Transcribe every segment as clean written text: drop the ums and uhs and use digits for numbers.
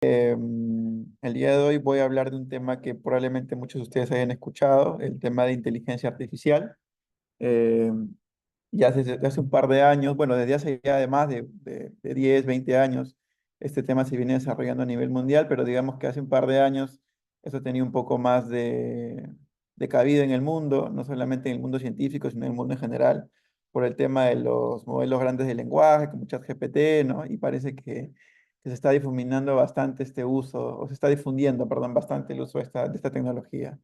El día de hoy voy a hablar de un tema que probablemente muchos de ustedes hayan escuchado, el tema de inteligencia artificial. Eh, ya desde hace un par de años, bueno, desde hace ya más de 10, 20 años, este tema se viene desarrollando a nivel mundial, pero digamos que hace un par de años eso tenía un poco más de cabida en el mundo, no solamente en el mundo científico, sino en el mundo en general, por el tema de los modelos grandes de lenguaje, como ChatGPT, ¿no? Y parece que se está difuminando bastante este uso, o se está difundiendo, perdón, bastante el uso de esta tecnología.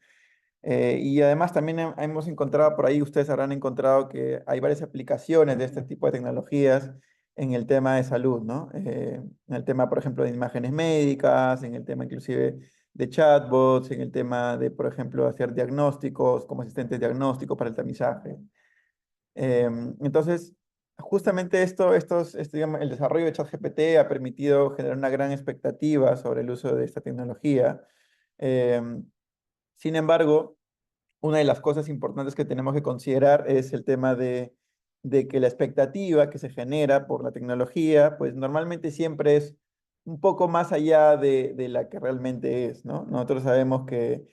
Y además también hemos encontrado por ahí, ustedes habrán encontrado que hay varias aplicaciones de este tipo de tecnologías en el tema de salud, ¿no? En el tema, por ejemplo, de imágenes médicas, en el tema inclusive de chatbots, en el tema de, por ejemplo, hacer diagnósticos como asistentes diagnósticos para el tamizaje. Entonces, justamente digamos, el desarrollo de ChatGPT ha permitido generar una gran expectativa sobre el uso de esta tecnología. Em, Sin embargo, una de las cosas importantes que tenemos que considerar es el tema de que la expectativa que se genera por la tecnología, pues normalmente siempre es un poco más allá de la que realmente es, ¿no? Nosotros sabemos que,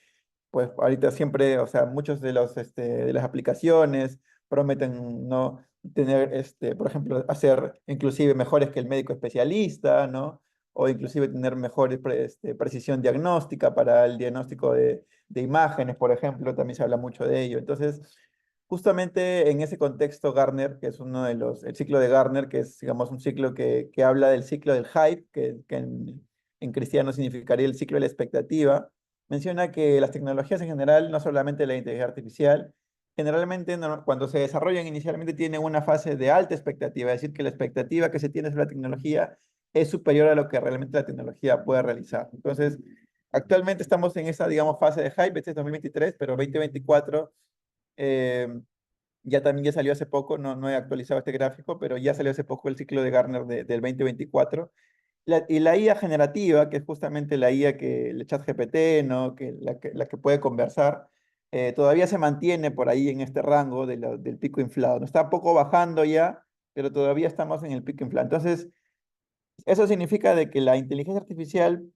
pues ahorita siempre, o sea, muchos de las aplicaciones prometen, ¿no? Tener, por ejemplo, hacer inclusive mejores que el médico especialista, ¿no? O inclusive tener mejor precisión diagnóstica para el diagnóstico de imágenes, por ejemplo, también se habla mucho de ello. Entonces, justamente en ese contexto, Gartner, que es el ciclo de Gartner, que es, digamos, un ciclo que habla del ciclo del hype, que en cristiano significaría el ciclo de la expectativa, menciona que las tecnologías en general, no solamente la inteligencia artificial, generalmente cuando se desarrollan inicialmente tienen una fase de alta expectativa, es decir, que la expectativa que se tiene sobre la tecnología es superior a lo que realmente la tecnología puede realizar. Entonces, actualmente estamos en esa, digamos, fase de hype, este es 2023, pero 2024 eh, ya salió hace poco, no he actualizado este gráfico, pero ya salió hace poco el ciclo de Gartner del 2024. Y la IA generativa, que es justamente la IA el ChatGPT, ¿no? La que puede conversar, todavía se mantiene por ahí en este rango del pico inflado. No está poco bajando ya, pero todavía estamos en el pico inflado. Entonces, eso significa de que la inteligencia artificial,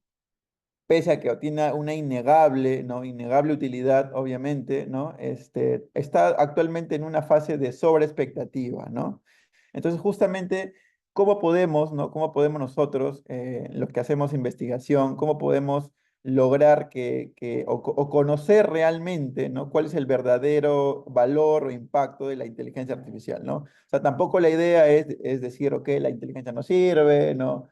pese a que tiene una innegable, ¿no? Innegable utilidad, obviamente, ¿no? Está actualmente en una fase de sobreexpectativa, ¿no? Entonces, justamente, ¿cómo podemos, ¿no? ¿Cómo podemos nosotros, los que hacemos investigación, cómo podemos lograr o conocer realmente, ¿no? ¿Cuál es el verdadero valor o impacto de la inteligencia artificial, ¿no? O sea, tampoco la idea es decir, ok, la inteligencia no sirve, ¿no?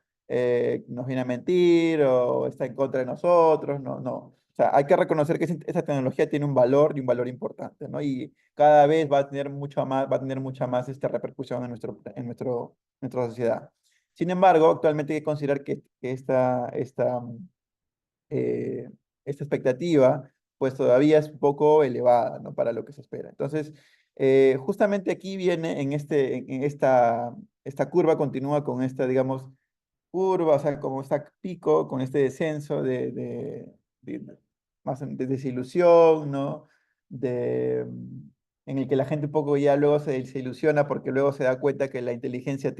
Nos viene a mentir o está en contra de nosotros, no, no. O sea, hay que reconocer que esa tecnología tiene un valor y un valor importante, ¿no? Y cada vez va a tener mucha más repercusión nuestra sociedad. Sin embargo, actualmente hay que considerar que eh, esta expectativa, pues todavía es un poco elevada, ¿no? Para lo que se espera. Entonces, justamente aquí viene esta curva continúa con digamos, curva, o sea, como está pico, con este descenso de- más de desilusión, ¿no? En el que la gente un poco ya luego se ilusiona porque luego se da cuenta que la inteligencia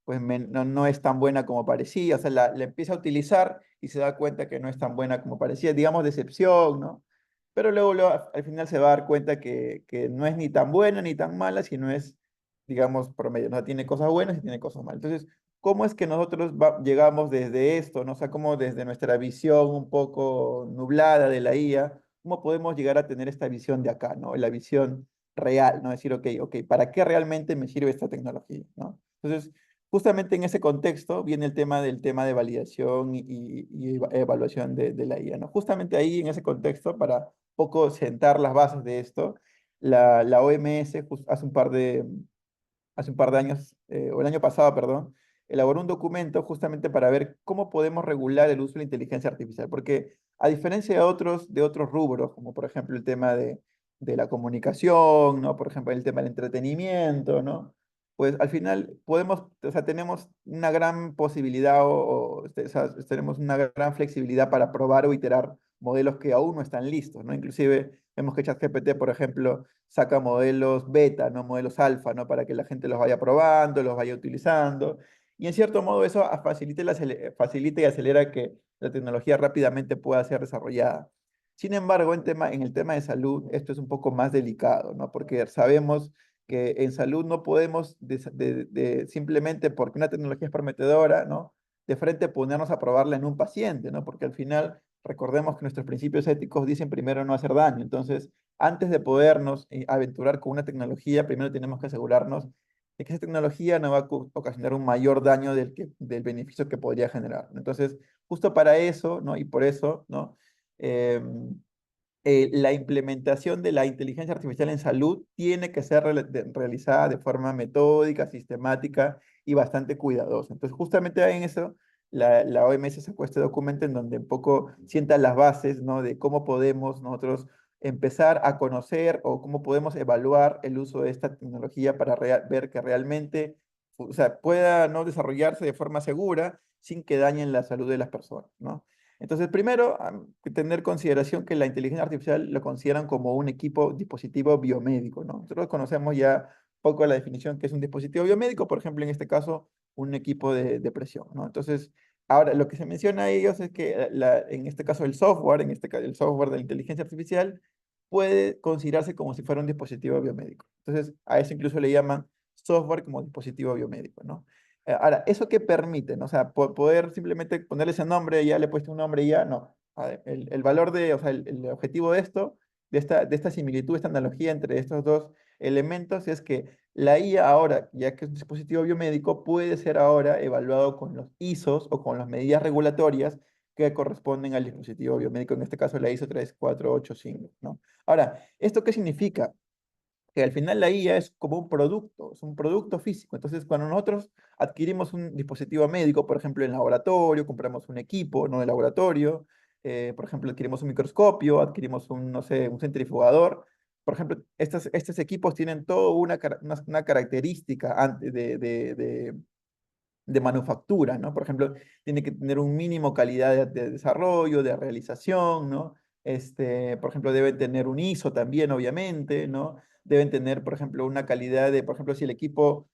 pues no es tan buena como parecía, o sea, la empieza a utilizar y se da cuenta que no es tan buena como parecía, digamos decepción, ¿no? Pero luego al final se va a dar cuenta que no es ni tan buena ni tan mala, sino es, digamos, promedio, ¿no? Tiene cosas buenas y tiene cosas malas. Entonces, ¿cómo es que nosotros llegamos desde esto, ¿no? O sea, cómo desde nuestra visión un poco nublada de la IA, cómo podemos llegar a tener esta visión de acá, ¿no? La visión real, ¿no? Decir, ok, ¿para qué realmente me sirve esta tecnología, ¿no? Entonces, justamente en ese contexto viene el tema de validación y evaluación de la IA, ¿no? Justamente ahí, en ese contexto, para poco sentar las bases de esto, la OMS hace un par de años, o el año pasado, perdón, elaboró un documento justamente para ver cómo podemos regular el uso de la inteligencia artificial, porque a diferencia de otros rubros, como por ejemplo el tema de la comunicación, ¿no? Por ejemplo, el tema del entretenimiento, ¿no? Pues al final o sea, tenemos una gran posibilidad o sea, tenemos una gran flexibilidad para probar o iterar modelos que aún no están listos, ¿no? Inclusive vemos que ChatGPT, por ejemplo, saca modelos beta, ¿no? Modelos alfa, ¿no? Para que la gente los vaya probando, los vaya utilizando. y en cierto modo eso facilita y acelera que la tecnología rápidamente pueda ser desarrollada. Sin embargo, en el tema de salud, esto es un poco más delicado, ¿no? Porque sabemos que en salud no podemos simplemente porque una tecnología es prometedora, ¿no? De frente ponernos a probarla en un paciente, ¿no? Porque al final, recordemos que nuestros principios éticos dicen primero no hacer daño. Entonces, antes de podernos aventurar con una tecnología, primero tenemos que asegurarnos de que esa tecnología no va a ocasionar un mayor daño del beneficio que podría generar. Entonces, justo para eso, ¿no? Y por eso, ¿no? Em, la implementación de la inteligencia artificial en salud tiene que ser realizada de forma metódica, sistemática y bastante cuidadosa. Entonces, justamente en eso, la OMS sacó este documento en donde un poco sienta las bases, ¿no? De cómo podemos nosotros empezar a conocer o cómo podemos evaluar el uso de esta tecnología para ver que realmente, o sea, pueda no desarrollarse de forma segura sin que dañen la salud de las personas, ¿no? Entonces, primero, tener consideración que la inteligencia artificial lo consideran como un dispositivo biomédico, ¿no? Nosotros conocemos ya poco la definición que es un dispositivo biomédico, por ejemplo, en este caso, un equipo de presión, ¿no? Entonces, ahora, lo que se menciona a ellos es que en este caso el software, en este caso el software de la inteligencia artificial, puede considerarse como si fuera un dispositivo biomédico. Entonces, a eso incluso le llaman software como dispositivo biomédico, ¿no? Ahora, ¿eso qué permite? ¿No? O sea, poder simplemente ponerle ese nombre, ya le he puesto un nombre y ya, no. A ver, el valor o sea, el objetivo de esto, de esta similitud, esta analogía entre estos dos elementos es que la IA ahora, ya que es un dispositivo biomédico, puede ser ahora evaluado con los ISOs o con las medidas regulatorias que corresponden al dispositivo biomédico, en este caso la ISO 3485, ¿no? Ahora, ¿esto qué significa? Que al final la IA es como un producto, es un producto físico. Entonces, cuando nosotros adquirimos un dispositivo médico, por ejemplo, en laboratorio, compramos un equipo, ¿no? De laboratorio, por ejemplo, adquirimos un microscopio, adquirimos un, no sé, un centrifugador. Por ejemplo, estos equipos tienen toda una característica de manufactura, ¿no? Por ejemplo, tiene que tener un mínimo calidad de desarrollo, de realización, ¿no? Por ejemplo, deben tener un ISO también, obviamente, ¿no? Deben tener, por ejemplo, una calidad por ejemplo, si el equipo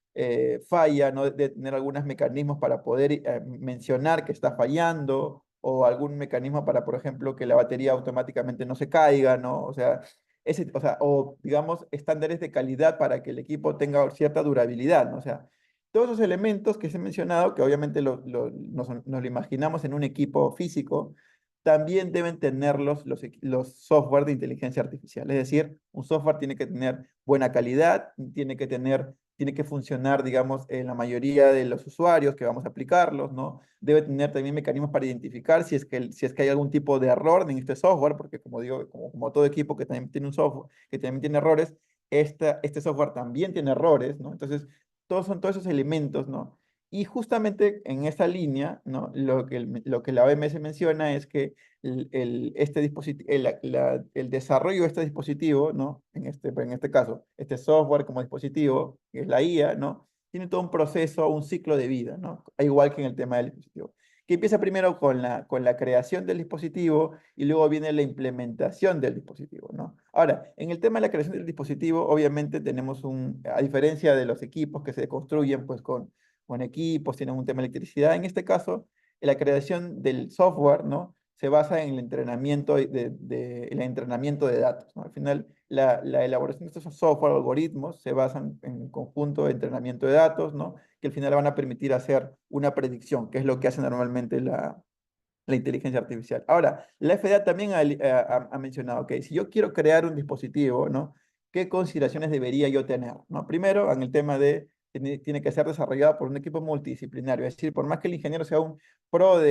falla, ¿no? De tener algunos mecanismos para poder mencionar que está fallando o algún mecanismo para, por ejemplo, que la batería automáticamente no se caiga, ¿no? O digamos, estándares de calidad para que el equipo tenga cierta durabilidad, ¿no? O sea, todos esos elementos que se he mencionado, que obviamente nos lo imaginamos en un equipo físico, también deben tener los software de inteligencia artificial. Es decir, un software tiene que tener buena calidad, tiene que funcionar, digamos, en la mayoría de los usuarios que vamos a aplicarlos, ¿no? Debe tener también mecanismos para identificar si es que hay algún tipo de error en este software, porque como digo, como todo equipo que también tiene un software, que también tiene errores, este software también tiene errores, ¿no? Entonces, todos esos elementos, ¿no? Y justamente en esa línea, ¿no? Lo que la OMS menciona es que este dispositivo, el desarrollo de este dispositivo, ¿no? En este caso, este software como dispositivo, que es la IA, ¿no? Tiene todo un proceso, un ciclo de vida, ¿no? Igual que en el tema del dispositivo. Que empieza primero con la creación del dispositivo y luego viene la implementación del dispositivo, ¿no? Ahora, en el tema de la creación del dispositivo, obviamente a diferencia de los equipos que se construyen pues con equipos, tienen un tema de electricidad, en este caso, la creación del software, ¿no? Se basa en el entrenamiento de datos, ¿no? Al final, la elaboración de estos software algoritmos se basan en un conjunto de entrenamiento de datos, ¿no? Que al final van a permitir hacer una predicción, que es lo que hace normalmente la inteligencia artificial. Ahora, la FDA también ha mencionado, que si yo quiero crear un dispositivo, ¿no? ¿Qué consideraciones debería yo tener? ¿No? Primero, en el tema de, tiene que ser desarrollado por un equipo multidisciplinario, es decir, por más que el ingeniero sea un pro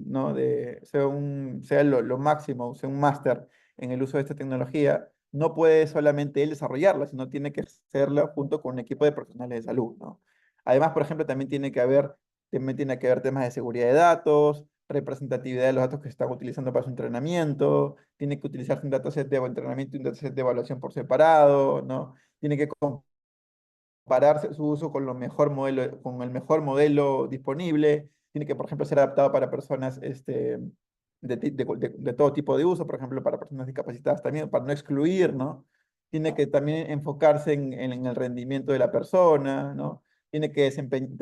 ¿no? Sea lo máximo, sea un máster en el uso de esta tecnología, no puede solamente él desarrollarla, sino tiene que hacerla junto con un equipo de profesionales de salud, ¿no? Además, por ejemplo, también tiene que haber temas de seguridad de datos, representatividad de los datos que se están utilizando para su entrenamiento, tiene que utilizarse un dataset de entrenamiento y un dataset de evaluación por separado, ¿no? Tiene que compararse su uso con el mejor modelo disponible, tiene que, por ejemplo, ser adaptado para personas de todo tipo de uso, por ejemplo, para personas discapacitadas también, para no excluir, ¿no? Tiene que también enfocarse en el rendimiento de la persona, ¿no? tiene que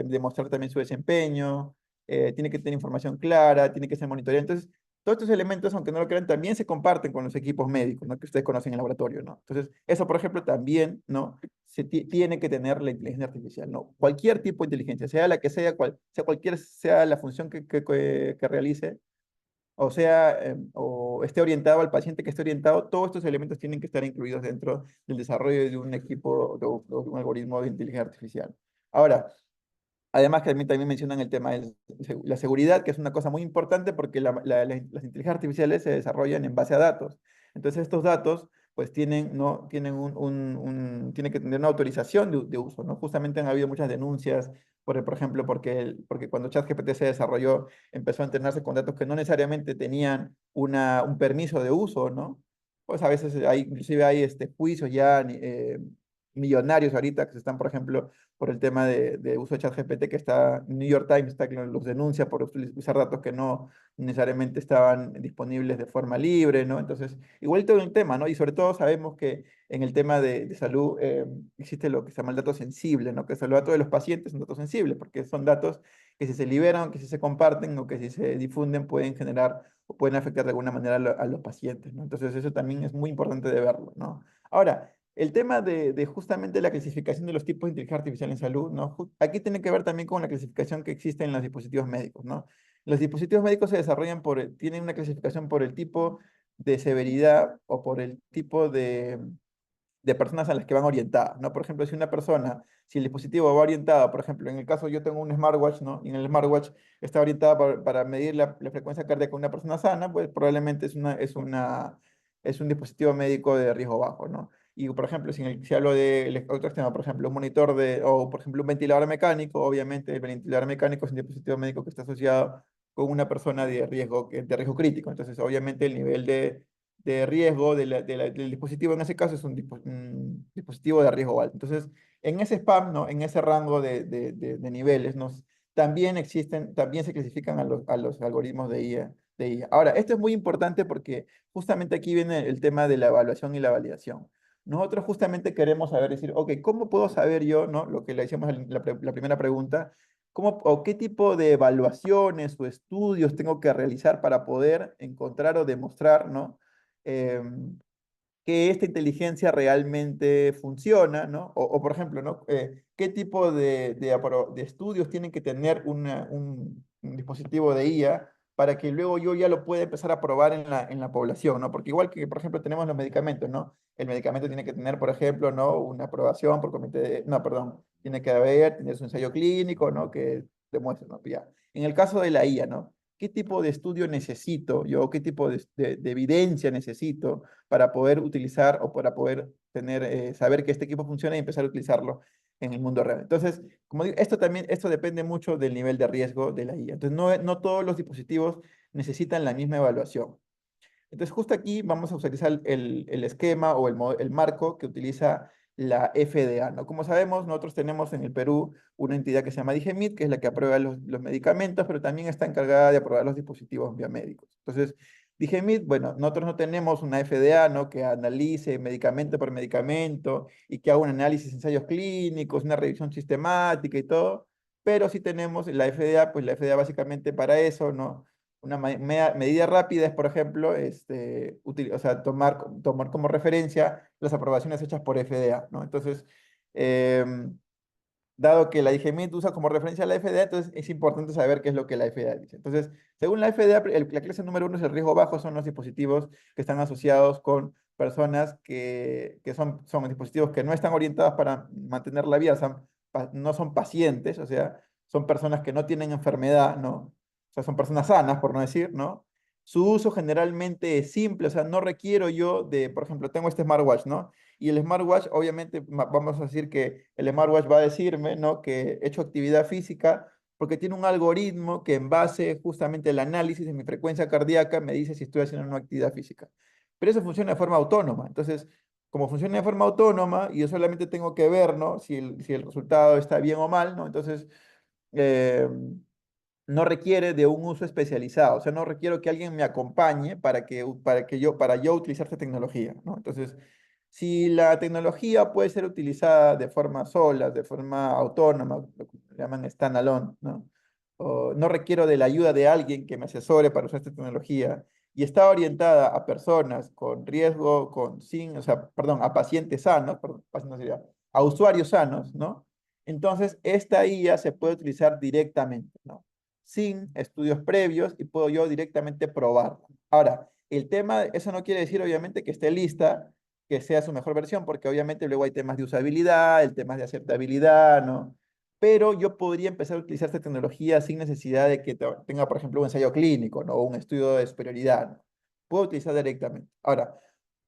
demostrar también su desempeño, tiene que tener información clara, tiene que ser monitoreado. Entonces, todos estos elementos, aunque no lo crean, también se comparten con los equipos médicos, ¿no? Que ustedes conocen en el laboratorio, ¿no? Entonces, eso, por ejemplo, también, ¿no? Tiene que tener la inteligencia artificial, ¿no? Cualquier tipo de inteligencia, sea la que sea, sea cualquier sea la función que realice, o sea, o esté orientado al paciente que esté orientado, todos estos elementos tienen que estar incluidos dentro del desarrollo de un equipo o de un algoritmo de inteligencia artificial. Ahora, además que también mencionan el tema de la seguridad, que es una cosa muy importante porque las inteligencias artificiales se desarrollan en base a datos. Entonces estos datos pues tienen, ¿no? tienen, tienen que tener una autorización de uso, ¿no? Justamente han habido muchas denuncias, por ejemplo, porque cuando ChatGPT se desarrolló empezó a entrenarse con datos que no necesariamente tenían un permiso de uso, ¿no? Pues a veces inclusive hay juicios ya millonarios ahorita que se están, por ejemplo, por el tema de uso de ChatGPT, que está, New York Times está que los denuncia por usar datos que no necesariamente estaban disponibles de forma libre, ¿no? Entonces, igual todo el tema, ¿no? Y sobre todo sabemos que en el tema de salud existe lo que se llama el dato sensible, ¿no? Que los datos de los pacientes son datos sensibles, porque son datos que si se liberan, que si se comparten o que si se difunden pueden generar o pueden afectar de alguna manera a los pacientes, ¿no? Entonces, eso también es muy importante de verlo, ¿no? Ahora, el tema de justamente la clasificación de los tipos de inteligencia artificial en salud, ¿no? Aquí tiene que ver también con la clasificación que existe en los dispositivos médicos, ¿no? Los dispositivos médicos se desarrollan tienen una clasificación por el tipo de severidad o por el tipo de personas a las que van orientadas, ¿no? Por ejemplo, si el dispositivo va orientado, por ejemplo, en el caso yo tengo un smartwatch, ¿no? Y en el smartwatch está orientado para medir la frecuencia cardíaca de una persona sana, pues probablemente es un dispositivo médico de riesgo bajo, ¿no? Y, por ejemplo, si hablo de otro extremo, por ejemplo, un monitor o, por ejemplo, un ventilador mecánico, obviamente el ventilador mecánico es un dispositivo médico que está asociado con una persona de riesgo crítico. Entonces, obviamente, el nivel de riesgo del dispositivo en ese caso es un dispositivo de riesgo alto. Entonces, en ese spam, ¿no? En ese rango de niveles, ¿no? También se clasifican a los algoritmos de IA. Ahora, esto es muy importante porque justamente aquí viene el tema de la evaluación y la validación. Nosotros justamente queremos saber, decir, ok, ¿cómo puedo saber yo, ¿no? Lo que le decíamos en la primera pregunta, ¿cómo o qué tipo de evaluaciones o estudios tengo que realizar para poder encontrar o demostrar, ¿no? em, que esta inteligencia realmente funciona, ¿no? Por ejemplo, ¿no? ¿Qué tipo de estudios tienen que tener un dispositivo de IA para que luego yo ya lo pueda empezar a probar en la población, ¿no? Porque igual que, por ejemplo, tenemos los medicamentos, ¿no? El medicamento tiene que tener, por ejemplo, ¿no? Una aprobación por comité no, perdón, tiene que tener su ensayo clínico, ¿no? Que demuestre, ¿no? Ya. En el caso de la IA, ¿no? ¿Qué tipo de estudio necesito yo? ¿Qué tipo de evidencia necesito para poder utilizar o para poder saber que este equipo funciona y empezar a utilizarlo en el mundo real? Entonces, como digo, esto depende mucho del nivel de riesgo de la IA. Entonces, no todos los dispositivos necesitan la misma evaluación. Entonces, justo aquí vamos a utilizar el esquema o el marco que utiliza la FDA, ¿no? Como sabemos, nosotros tenemos en el Perú una entidad que se llama DIGEMIT, que es la que aprueba los medicamentos, pero también está encargada de aprobar los dispositivos biomédicos. Entonces, DIGEMIT, bueno, nosotros no tenemos una FDA, ¿no? Que analice medicamento por medicamento y que haga un análisis de ensayos clínicos, una revisión sistemática y todo, pero sí tenemos la FDA, pues la FDA básicamente para eso, ¿no? Una medida rápida es, por ejemplo, o sea, tomar como referencia las aprobaciones hechas por FDA, ¿no? Entonces, em, dado que la DGMIT usa como referencia a la FDA, entonces es importante saber qué es lo que la FDA dice. Entonces, según la FDA, la clase número uno es el riesgo bajo, son los dispositivos que están asociados con personas que son dispositivos que no están orientados para mantener la vida, no son pacientes, o sea, son personas que no tienen enfermedad, ¿no? O sea, son personas sanas, por no decir, ¿no? Su uso generalmente es simple, o sea, no requiero yo por ejemplo, tengo este smartwatch, ¿no? Y el smartwatch, obviamente, vamos a decir que el smartwatch va a decirme, ¿no? Que he hecho actividad física porque tiene un algoritmo que en base justamente al análisis de mi frecuencia cardíaca me dice si estoy haciendo una actividad física. Pero eso funciona de forma autónoma. Entonces, como funciona de forma autónoma y yo solamente tengo que ver, ¿no? Si el resultado está bien o mal, ¿no? Entonces, eh, no requiere de un uso especializado, o sea, no requiero que alguien me acompañe para yo utilizar esta tecnología, ¿no? Entonces, Si la tecnología puede ser utilizada de forma sola, de forma autónoma, lo que llaman standalone, ¿no? O no requiero de la ayuda de alguien que me asesore para usar esta tecnología y está orientada a personas con riesgo, o sea, perdón, a pacientes sanos, perdón, pacientes no sería, a usuarios sanos, ¿no? Entonces, esta IA se puede utilizar directamente, ¿no? Sin estudios previos y puedo yo directamente probarla. Ahora, el tema, eso no quiere decir obviamente que esté lista, que sea su mejor versión, porque obviamente luego hay temas de usabilidad, el temas de aceptabilidad, ¿no? Pero yo podría empezar a utilizar esta tecnología sin necesidad de que tenga, por ejemplo, un ensayo clínico, ¿no? O un estudio de superioridad, ¿no? Puedo utilizar directamente. Ahora,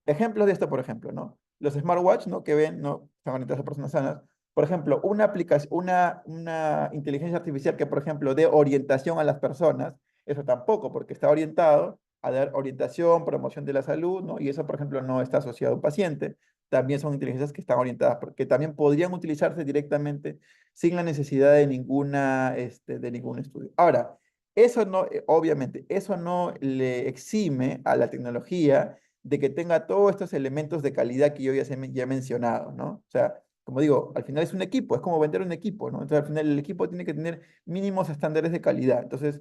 ejemplos de esto, por ejemplo, ¿no? Los smartwatch, ¿no? Que ven, ¿no? Están orientados a personas sanas. Por ejemplo, una aplicación, una inteligencia artificial que, por ejemplo, dé orientación a las personas, eso tampoco, porque está orientado a dar orientación, promoción de la salud, ¿no? Y eso, por ejemplo, no está asociado a un paciente. También son inteligencias que están orientadas, porque también podrían utilizarse directamente sin la necesidad de de ningún estudio. Ahora, eso no, obviamente, eso no le exime a la tecnología de que tenga todos estos elementos de calidad que yo ya he mencionado, ¿no? O sea, como digo, al final es un equipo, es como vender un equipo, ¿no? Entonces, al final el equipo tiene que tener mínimos estándares de calidad. Entonces,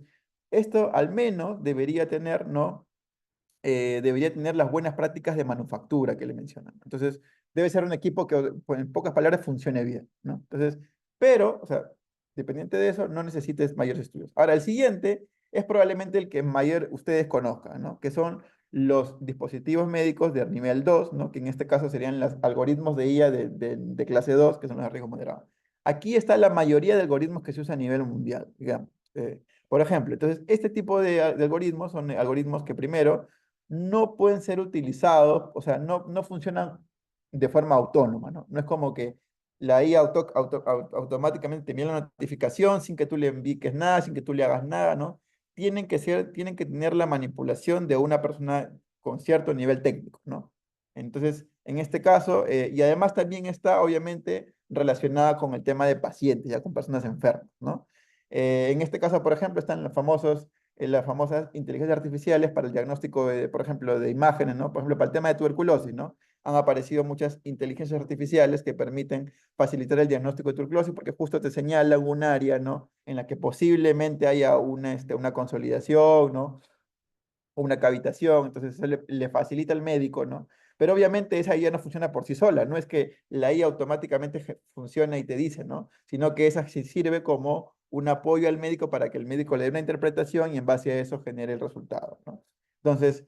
esto al menos debería tener, ¿no? Debería tener las buenas prácticas de manufactura que le mencionan. Entonces, debe ser un equipo que, pues, en pocas palabras, funcione bien, ¿no? Entonces, pero, o sea, dependiente de eso, no necesites mayores estudios. Ahora, el siguiente es probablemente el que mayor ustedes conozcan, ¿no? Que son los dispositivos médicos de nivel 2, ¿no? Que en este caso serían los algoritmos de IA de clase 2, que son los de riesgo moderado. Aquí está la mayoría de algoritmos que se usan a nivel mundial, digamos. Por ejemplo, entonces, este tipo de algoritmos son algoritmos que primero no pueden ser utilizados, o sea, no funcionan de forma autónoma, ¿no? No es como que la IA automáticamente te envía la notificación sin que tú le envíes nada, sin que tú le hagas nada, ¿no? Tienen que tener la manipulación de una persona con cierto nivel técnico, ¿no? Entonces, en este caso, y además también está obviamente relacionada con el tema de pacientes, ya con personas enfermas, ¿no? En este caso, por ejemplo, están los famosos las famosas inteligencias artificiales para el diagnóstico, por ejemplo, de imágenes, ¿no? Por ejemplo, para el tema de tuberculosis, ¿no? Han aparecido muchas inteligencias artificiales que permiten facilitar el diagnóstico de tuberculosis porque justo te señalan un área, ¿no? En la que posiblemente haya una consolidación, ¿no? O una cavitación, entonces eso le facilita al médico, ¿no? Pero obviamente esa IA no funciona por sí sola, no es que la IA automáticamente funciona y te dice, ¿no? Sino que esa sí sirve como un apoyo al médico para que el médico le dé una interpretación y en base a eso genere el resultado, ¿no? Entonces,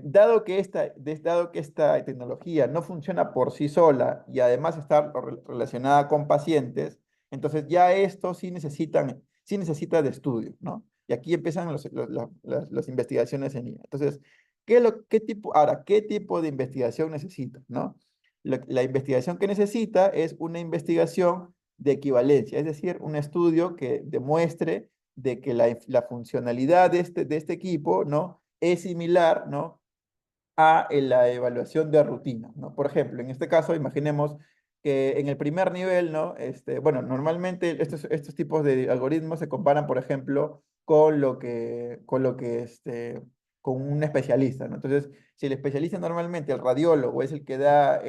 dado que esta tecnología no funciona por sí sola y además está relacionada con pacientes, entonces ya esto sí necesita de estudio, ¿no? Y aquí empiezan las investigaciones en IA. Entonces, qué tipo de investigación necesita, ¿no? La investigación que necesita es una investigación de equivalencia, es decir, un estudio que demuestre de que la funcionalidad de este equipo, ¿no? Es similar, ¿no? A la evaluación de rutina, ¿no? Por ejemplo, en este caso, imaginemos que en el primer nivel, ¿no? Bueno, normalmente estos tipos de algoritmos se comparan, por ejemplo, con un especialista, ¿no? Entonces, si el especialista normalmente, el radiólogo, es el que da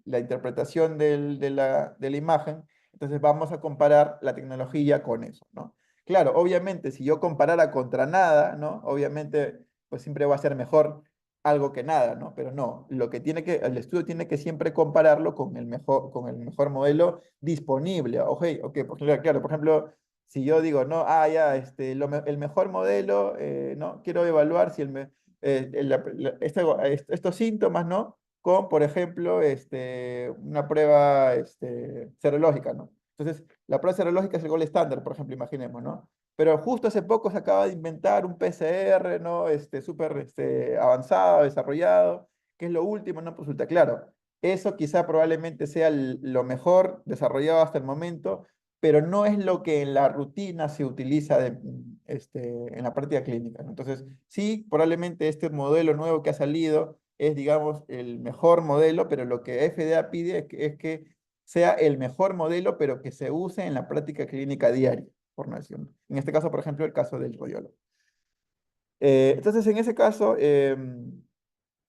la interpretación de la imagen, entonces vamos a comparar la tecnología con eso, ¿no? Claro, obviamente, si yo comparara contra nada, ¿no? Obviamente, pues siempre va a ser mejor algo que nada, ¿no? Pero no, el estudio tiene que siempre compararlo con el mejor modelo disponible. Ok, claro, por ejemplo, si yo digo, no, ya, el mejor modelo, no, quiero evaluar si estos síntomas, ¿no? Con, por ejemplo, una prueba serológica, ¿no? Entonces, la prueba serológica es el gol estándar, por ejemplo, imaginemos, ¿no? Pero justo hace poco se acaba de inventar un PCR, ¿no? Súper avanzado, desarrollado, que es lo último, ¿no? Pues resulta claro. Eso quizá probablemente sea lo mejor desarrollado hasta el momento, pero no es lo que en la rutina se utiliza en la práctica clínica, ¿no? Entonces, sí, probablemente este modelo nuevo que ha salido es, digamos, el mejor modelo, pero lo que FDA pide es que sea el mejor modelo, pero que se use en la práctica clínica diaria por nación. En este caso, por ejemplo, el caso del rodiólogo. Entonces, en ese caso,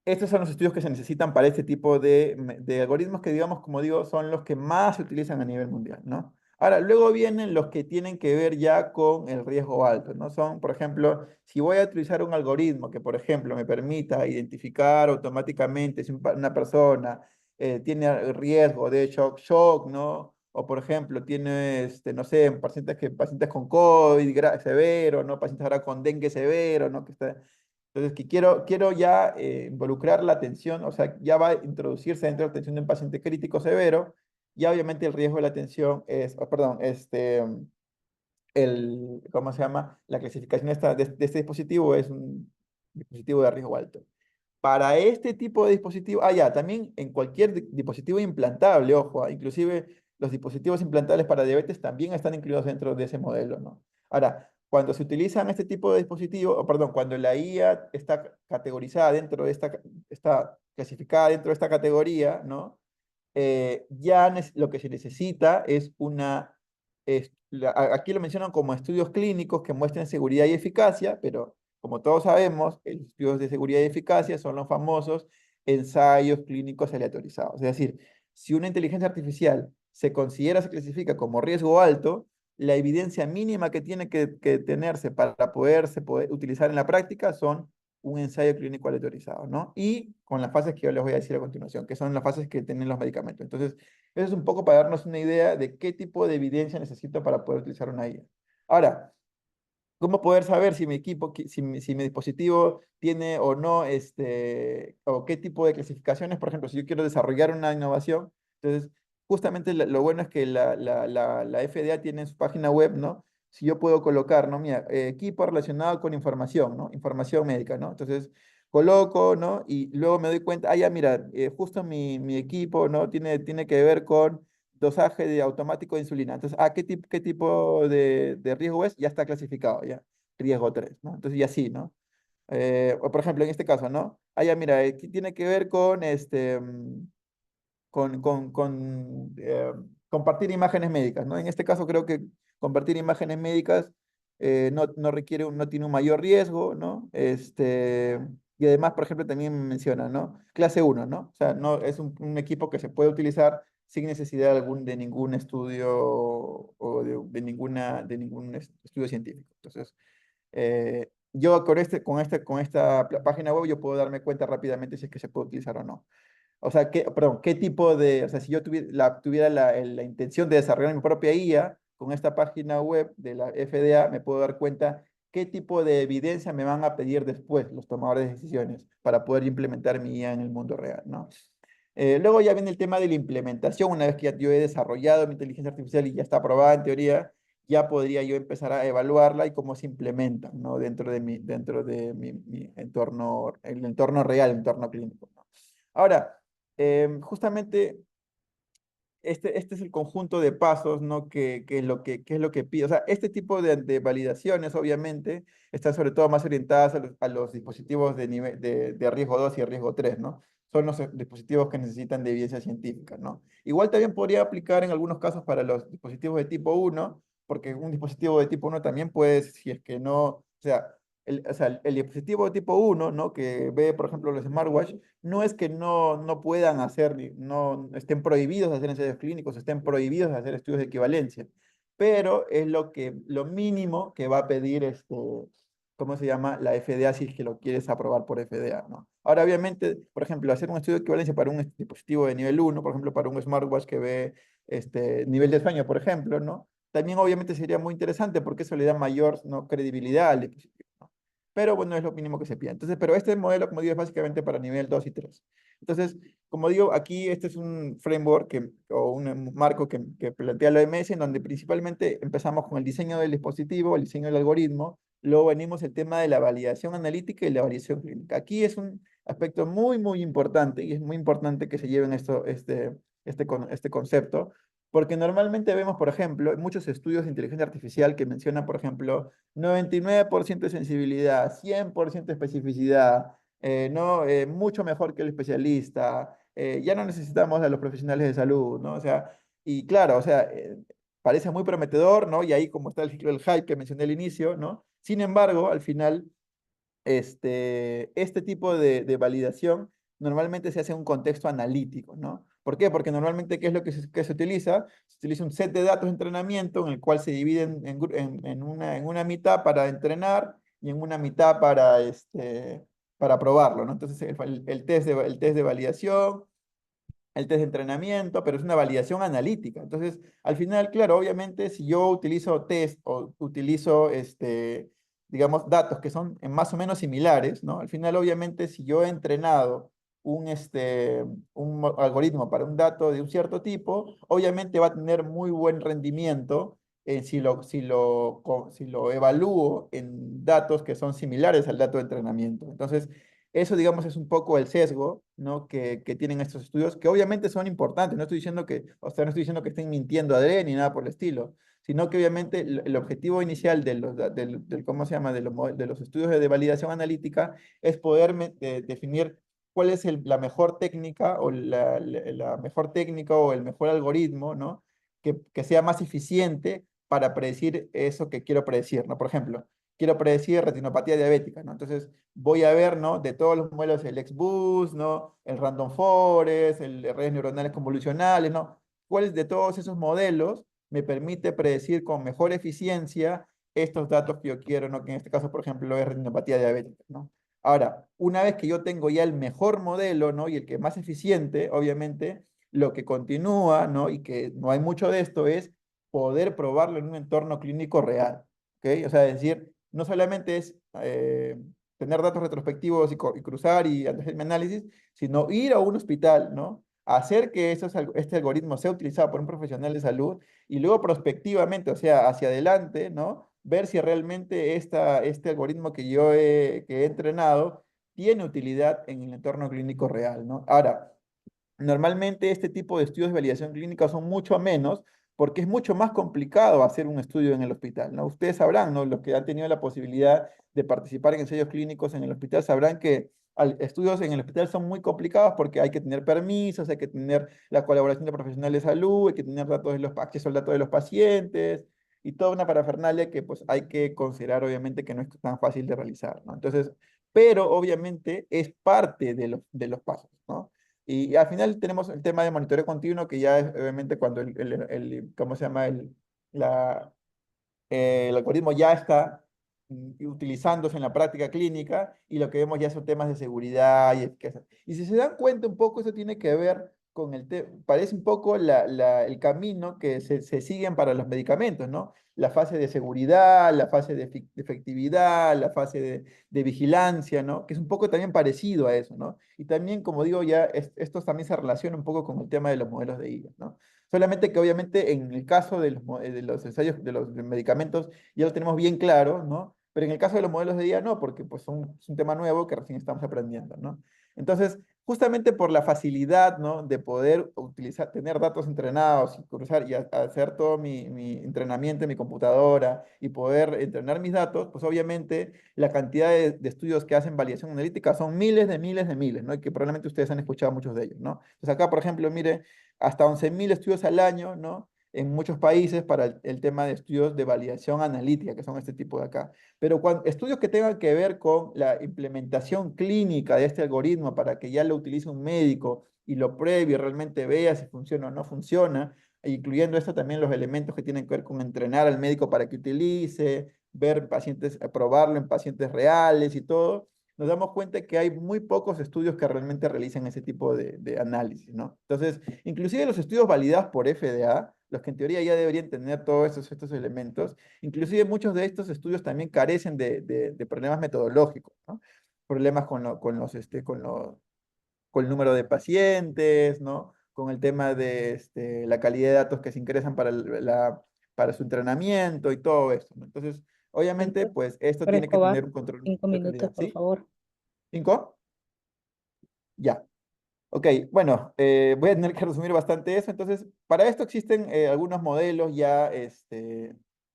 estos son los estudios que se necesitan para este tipo de algoritmos que, digamos, como digo, son los que más se utilizan a nivel mundial, ¿no? Ahora, luego vienen los que tienen que ver ya con el riesgo alto, ¿no? Son, por ejemplo, si voy a utilizar un algoritmo que, por ejemplo, me permita identificar automáticamente si una persona tiene riesgo de shock, ¿no? O, por ejemplo, tiene, no sé, pacientes con COVID severo, ¿no? Pacientes ahora con dengue severo, ¿no? Entonces, que quiero ya involucrar la atención, o sea, ya va a introducirse dentro de la atención de un paciente crítico severo, ya obviamente el riesgo de la atención es, perdón, ¿cómo se llama? La clasificación de este dispositivo es un dispositivo de riesgo alto. Para este tipo de dispositivo, ya, también en cualquier dispositivo implantable, ojo, inclusive los dispositivos implantables para diabetes también están incluidos dentro de ese modelo, ¿no? Ahora, cuando se utilizan este tipo de dispositivos, o perdón, cuando la IA está categorizada dentro de está clasificada dentro de esta categoría, ¿no? Lo que se necesita es aquí lo mencionan como estudios clínicos que muestren seguridad y eficacia, pero como todos sabemos, los estudios de seguridad y eficacia son los famosos ensayos clínicos aleatorizados. Es decir, si una inteligencia artificial se clasifica como riesgo alto, la evidencia mínima que tiene que tenerse para poder utilizar en la práctica son un ensayo clínico aleatorizado, ¿no? Y con las fases que yo les voy a decir a continuación, que son las fases que tienen los medicamentos. Entonces, eso es un poco para darnos una idea de qué tipo de evidencia necesito para poder utilizar una IA. Ahora, ¿cómo poder saber si mi equipo, si mi dispositivo tiene o no, o qué tipo de clasificaciones? Por ejemplo, si yo quiero desarrollar una innovación, entonces, justamente lo bueno es que la FDA tiene en su página web, ¿no? Si yo puedo colocar, ¿no? Mira, equipo relacionado con información, ¿no? Información médica, ¿no? Entonces, coloco, ¿no? Y luego me doy cuenta, ya, mira, justo mi equipo, ¿no? Tiene que ver con dosaje de automático de insulina. Entonces, qué tipo de riesgo es? Ya está clasificado, ya. Riesgo 3, ¿no? Entonces, ya sí, ¿no? O por ejemplo, en este caso, ¿no? Ya mira, tiene que ver con compartir imágenes médicas, ¿no? En este caso creo que compartir imágenes médicas no tiene un mayor riesgo, ¿no? Y además, por ejemplo, también menciona, ¿no? Clase uno, ¿no? O sea, no, es un equipo que se puede utilizar sin necesidad de ningún estudio o de ningún estudio científico. Entonces, yo con esta página web yo puedo darme cuenta rápidamente si es que se puede utilizar o no. O sea, perdón, qué tipo o sea, si yo tuviera la intención de desarrollar mi propia IA, con esta página web de la FDA me puedo dar cuenta qué tipo de evidencia me van a pedir después los tomadores de decisiones para poder implementar mi IA en el mundo real, ¿no? Luego ya viene el tema de la implementación. Una vez que ya yo he desarrollado mi inteligencia artificial y ya está aprobada en teoría, ya podría yo empezar a evaluarla y cómo se implementa, ¿no? Mi entorno, el entorno real, el entorno clínico, ¿no? Ahora, justamente este es el conjunto de pasos, ¿no? Que es lo que pide. O sea, este tipo de validaciones, obviamente, están sobre todo más orientadas a los dispositivos de riesgo 2 y riesgo 3, ¿no? Son los dispositivos que necesitan de evidencia científica, ¿no? Igual también podría aplicar en algunos casos para los dispositivos de tipo 1, porque un dispositivo de tipo 1 también puede, si es que no, o sea, el dispositivo de tipo 1, ¿no? Que ve, por ejemplo, los smartwatch, no es que no puedan hacer, no estén prohibidos de hacer ensayos clínicos, estén prohibidos de hacer estudios de equivalencia, pero es lo mínimo que va a pedir ¿cómo se llama? La FDA si es que lo quieres aprobar por FDA, ¿no? Ahora, obviamente, por ejemplo, hacer un estudio de equivalencia para un dispositivo de nivel 1, por ejemplo, para un smartwatch que ve nivel de sueño, por ejemplo, ¿no? También obviamente sería muy interesante porque eso le da mayor, ¿no? credibilidad al dispositivo, ¿no? Pero bueno, es lo mínimo que se pide. Entonces, pero este modelo, como digo, es básicamente para nivel 2 y 3. Entonces, como digo, aquí este es un framework o un marco que plantea la OMS, en donde principalmente empezamos con el diseño del dispositivo, el diseño del algoritmo, luego venimos el tema de la validación analítica y la validación clínica. Aquí es un aspecto muy, muy importante y es muy importante que se lleven este concepto, porque normalmente vemos, por ejemplo, muchos estudios de inteligencia artificial que mencionan, por ejemplo, 99% de sensibilidad, 100% de especificidad, ¿no? Mucho mejor que el especialista, ya no necesitamos a los profesionales de salud, ¿no? O sea, y claro, o sea, parece muy prometedor, ¿no? Y ahí como está el ciclo del hype que mencioné al inicio, ¿no? Sin embargo, al final, este tipo de validación normalmente se hace en un contexto analítico, ¿no? ¿Por qué? Porque normalmente, ¿qué es lo que se utiliza? Se utiliza un set de datos de entrenamiento en el cual se dividen en una mitad para entrenar y en una mitad para probarlo, ¿no? Entonces, el test de validación, el test de entrenamiento, pero es una validación analítica. Entonces, al final, claro, obviamente, si yo utilizo test o utilizo, digamos, datos que son más o menos similares, ¿no? Al final, obviamente, si yo he entrenado un algoritmo para un dato de un cierto tipo, obviamente va a tener muy buen rendimiento si lo evalúo en datos que son similares al dato de entrenamiento. Entonces, eso, digamos, es un poco el sesgo, ¿no? que tienen estos estudios, que obviamente son importantes. No estoy diciendo que, o sea, no estoy diciendo que estén mintiendo a adrede ni nada por el estilo, sino que obviamente el objetivo inicial ¿cómo se llama? De los estudios de validación analítica es poder definir cuál es la mejor técnica o la mejor técnica o el mejor algoritmo, ¿no? Que sea más eficiente para predecir eso que quiero predecir, ¿no? Por ejemplo, quiero predecir retinopatía diabética, ¿no? Entonces, voy a ver, ¿no? De todos los modelos, el XBoost, ¿no? El Random Forest, el redes neuronales convolucionales, ¿no? ¿Cuáles de todos esos modelos me permite predecir con mejor eficiencia estos datos que yo quiero, ¿no? Que en este caso, por ejemplo, es retinopatía diabética, ¿no? Ahora, una vez que yo tengo ya el mejor modelo, ¿no? Y el que más eficiente, obviamente, lo que continúa, ¿no? Y que no hay mucho de esto es poder probarlo en un entorno clínico real, ¿ok? O sea, es decir, no solamente es tener datos retrospectivos y cruzar y hacer mi análisis, sino ir a un hospital, ¿no? Hacer que este algoritmo sea utilizado por un profesional de salud y luego prospectivamente, o sea, hacia adelante, ¿no? Ver si realmente este algoritmo que he entrenado tiene utilidad en el entorno clínico real, ¿no? Ahora, normalmente este tipo de estudios de validación clínica son mucho menos porque es mucho más complicado hacer un estudio en el hospital, ¿no? Ustedes sabrán, ¿no? Los que han tenido la posibilidad de participar en ensayos clínicos en el hospital sabrán que estudios en el hospital son muy complicados porque hay que tener permisos, hay que tener la colaboración de profesionales de salud, hay que tener acceso al dato de los pacientes y toda una parafernalia que pues hay que considerar obviamente que no es tan fácil de realizar, ¿no? Entonces, pero obviamente es parte de los pasos, ¿no? Y al final tenemos el tema de monitoreo continuo, que ya es obviamente cuando ¿cómo se llama? La, el algoritmo ya está utilizándose en la práctica clínica y lo que vemos ya son temas de seguridad y eficacia. Y si se dan cuenta un poco, eso tiene que ver con parece un poco el camino que se siguen para los medicamentos, ¿no? La fase de seguridad, la fase de efectividad, la fase de vigilancia, ¿no? Que es un poco también parecido a eso, ¿no? Y también, como digo, ya esto también se relaciona un poco con el tema de los modelos de IA, ¿no? Solamente que obviamente en el caso de los ensayos de los medicamentos ya lo tenemos bien claro, ¿no? Pero en el caso de los modelos de IA no, porque pues es un tema nuevo que recién estamos aprendiendo, ¿no? Entonces, justamente por la facilidad, ¿no? De poder utilizar, tener datos entrenados y cruzar y hacer todo mi entrenamiento en mi computadora y poder entrenar mis datos, pues obviamente la cantidad de estudios que hacen validación analítica son miles de miles de miles, ¿no? Y que probablemente ustedes han escuchado muchos de ellos, ¿no? Entonces acá, por ejemplo, mire, hasta 11.000 estudios al año, ¿no? En muchos países para el tema de estudios de validación analítica, que son este tipo de acá. Pero estudios que tengan que ver con la implementación clínica de este algoritmo para que ya lo utilice un médico y lo pruebe y realmente vea si funciona o no funciona, incluyendo esto también los elementos que tienen que ver con entrenar al médico para que utilice, ver pacientes, probarlo en pacientes reales y todo, nos damos cuenta que hay muy pocos estudios que realmente realizan ese tipo de análisis, ¿no? Entonces, inclusive los estudios validados por FDA, los que en teoría ya deberían tener todos estos elementos, inclusive muchos de estos estudios también carecen de problemas metodológicos, ¿no? Problemas con el número de pacientes, ¿no? Con el tema de la calidad de datos que se ingresan para su entrenamiento y todo esto, ¿no? Entonces, obviamente, Antes, pues esto pero tiene que Escobar, tener un control 5 minutos, de calidad, por ¿sí? favor. ¿Cinco? Ya. Ok, bueno, voy a tener que resumir bastante eso. Entonces, para esto existen algunos modelos ya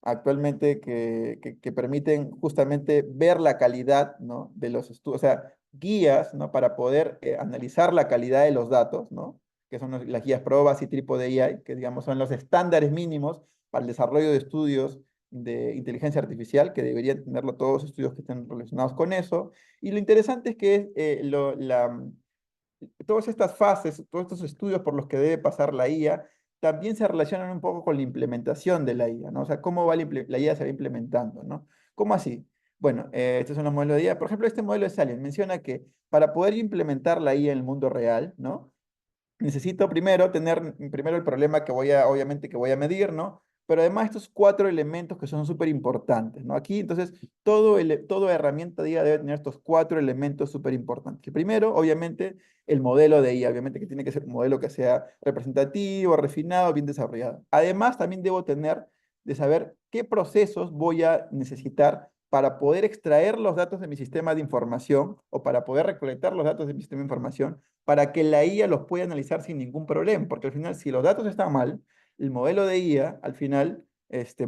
actualmente que permiten justamente ver la calidad, ¿no? De los estudios, o sea, guías, ¿no? Para poder analizar la calidad de los datos, ¿no? Que son las guías PROBAS y Trípode AI, que digamos son los estándares mínimos para el desarrollo de estudios de inteligencia artificial, que deberían tenerlo todos los estudios que estén relacionados con eso. Y lo interesante es que todas estas fases, todos estos estudios por los que debe pasar la IA, también se relacionan un poco con la implementación de la IA, ¿no? O sea, cómo va la IA se va implementando, ¿no? ¿Cómo así? Bueno, estos son los modelos de IA. Por ejemplo, este modelo de Salient menciona que para poder implementar la IA en el mundo real, ¿no? Necesito primero tener, primero el problema que obviamente que voy a medir, ¿no? Pero además estos cuatro elementos que son súper importantes, ¿no? Aquí, entonces, toda herramienta de IA debe tener estos cuatro elementos súper importantes. El primero, obviamente, el modelo de IA, obviamente que tiene que ser un modelo que sea representativo, refinado, bien desarrollado. Además, también debo tener de saber qué procesos voy a necesitar para poder extraer los datos de mi sistema de información o para poder recolectar los datos de mi sistema de información para que la IA los pueda analizar sin ningún problema, porque al final, si los datos están mal, el modelo de IA, al final,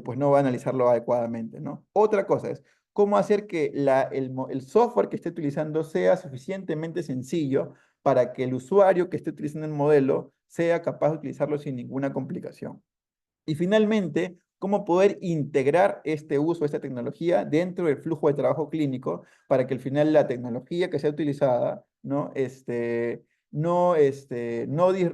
pues no va a analizarlo adecuadamente, ¿no? Otra cosa es, cómo hacer que el software que esté utilizando sea suficientemente sencillo para que el usuario que esté utilizando el modelo sea capaz de utilizarlo sin ninguna complicación. Y finalmente, cómo poder integrar este uso, esta tecnología dentro del flujo de trabajo clínico para que al final la tecnología que sea utilizada, ¿no?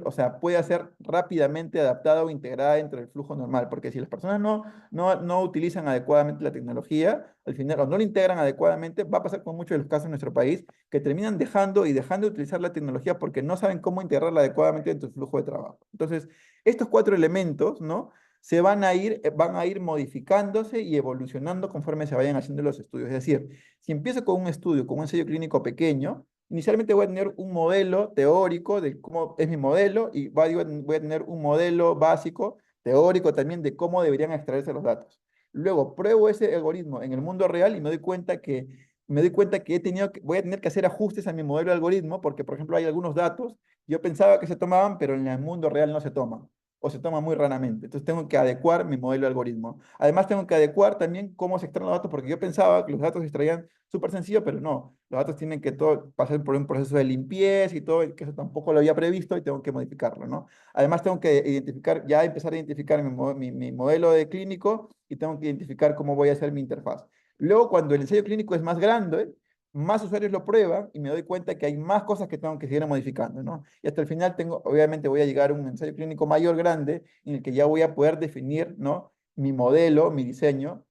O sea, pueda ser rápidamente adaptada o integrada dentro del flujo normal, porque si las personas no utilizan adecuadamente la tecnología, al final, o no la integran adecuadamente, va a pasar con muchos de los casos en nuestro país, que terminan dejando de utilizar la tecnología porque no saben cómo integrarla adecuadamente dentro del flujo de trabajo. Entonces, estos cuatro elementos, ¿no? Van a ir modificándose y evolucionando conforme se vayan haciendo los estudios. Es decir, si empiezo con un estudio, con un ensayo clínico pequeño, inicialmente voy a tener un modelo teórico de cómo es mi modelo y voy a tener un modelo básico, teórico también, de cómo deberían extraerse los datos. Luego pruebo ese algoritmo en el mundo real y me doy cuenta que voy a tener que hacer ajustes a mi modelo de algoritmo porque, por ejemplo, hay algunos datos, yo pensaba que se tomaban, pero en el mundo real no se toman o se toma muy raramente. Entonces tengo que adecuar mi modelo de algoritmo. Además tengo que adecuar también cómo se extraen los datos, porque yo pensaba que los datos se extraían súper sencillo, pero no. Los datos tienen que pasar por un proceso de limpieza y todo, que eso tampoco lo había previsto y tengo que modificarlo, ¿no? Además tengo que empezar a identificar mi modelo de clínico y tengo que identificar cómo voy a hacer mi interfaz. Luego, cuando el ensayo clínico es más grande, más usuarios lo prueban y me doy cuenta que hay más cosas que tengo que seguir modificando, ¿no? Y hasta el final obviamente voy a llegar a un ensayo clínico mayor, grande, en el que ya voy a poder definir, ¿no? Mi modelo, mi diseño,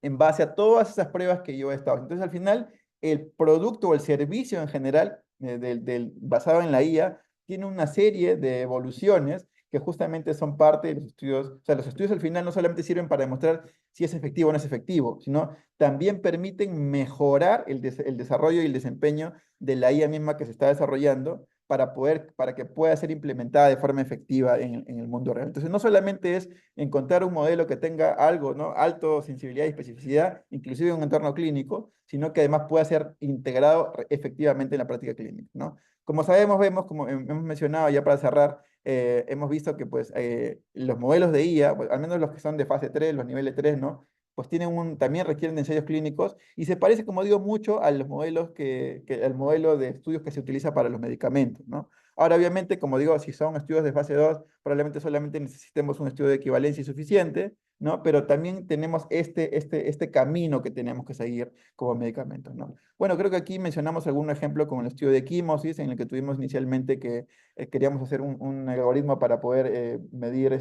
en base a todas esas pruebas que yo he estado. Entonces, al final, el producto o el servicio en general, basado en la IA, tiene una serie de evoluciones que justamente son parte de los estudios. O sea, los estudios al final no solamente sirven para demostrar si es efectivo o no es efectivo, sino también permiten mejorar el desarrollo y el desempeño de la IA misma que se está desarrollando para que pueda ser implementada de forma efectiva en el mundo real. Entonces, no solamente es encontrar un modelo que tenga algo, ¿no? Alto sensibilidad y especificidad, inclusive en un entorno clínico, sino que además pueda ser integrado efectivamente en la práctica clínica, ¿no? Como sabemos, vemos, como hemos mencionado ya para cerrar, hemos visto que pues los modelos de IA, pues, al menos los que son de fase 3, los niveles 3, ¿no? Pues también requieren de ensayos clínicos y se parece, como digo, mucho a los modelos al modelo de estudios que se utiliza para los medicamentos, ¿no? Ahora, obviamente, como digo, si son estudios de fase 2 probablemente solamente necesitemos un estudio de equivalencia suficiente, ¿no? Pero también tenemos este camino que tenemos que seguir como medicamentos, ¿no? Bueno, creo que aquí mencionamos algún ejemplo con el estudio de quimosis, en el que tuvimos inicialmente que queríamos hacer un algoritmo para poder medir,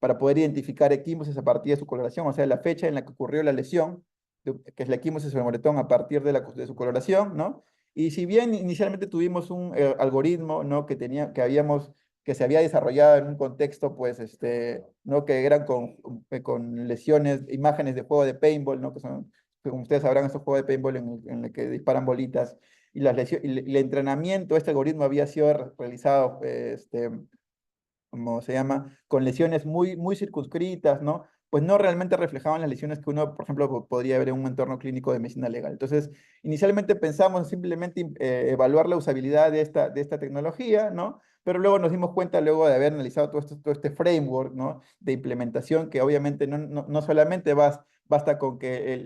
para poder identificar equimosis a partir de su coloración, o sea, la fecha en la que ocurrió la lesión, que es la equimosis del moretón a partir de su coloración, ¿no? Y si bien inicialmente tuvimos un algoritmo, ¿no? Que se había desarrollado en un contexto, pues, ¿no? Que eran con lesiones, imágenes de juego de paintball, ¿no? Como ustedes sabrán, estos juegos de paintball en el que disparan bolitas, y el entrenamiento, este algoritmo había sido realizado, ¿cómo se llama? Con lesiones muy circunscritas, ¿no? Pues no realmente reflejaban las lesiones que uno, por ejemplo, podría ver en un entorno clínico de medicina legal. Entonces, inicialmente pensamos simplemente evaluar la usabilidad de esta tecnología, ¿no? Pero luego nos dimos cuenta, luego de haber analizado todo este framework, ¿no? De implementación, que obviamente no solamente basta con que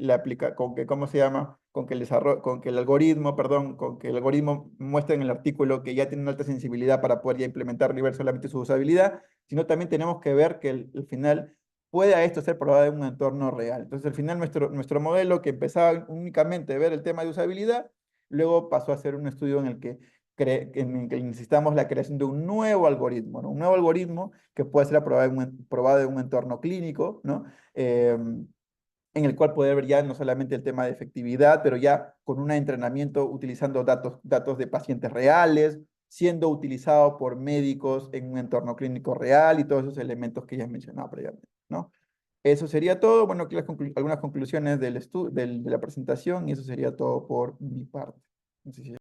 con que, ¿cómo se llama? Con que el algoritmo, perdón, con que el algoritmo muestre en el artículo que ya tiene una alta sensibilidad para poder ya implementar nivel solamente su usabilidad, sino también tenemos que ver que al final pueda esto ser probado en un entorno real. Entonces, al final nuestro modelo que empezaba únicamente a ver el tema de usabilidad, luego pasó a ser un estudio en el que en el que necesitamos la creación de un nuevo algoritmo, ¿no? Un nuevo algoritmo que pueda ser probado en un entorno clínico, ¿no? En el cual poder ver ya no solamente el tema de efectividad, pero ya con un entrenamiento utilizando datos de pacientes reales, siendo utilizado por médicos en un entorno clínico real y todos esos elementos que ya he mencionado previamente, ¿no? Eso sería todo. Bueno, aquí algunas conclusiones de la presentación y eso sería todo por mi parte. No sé si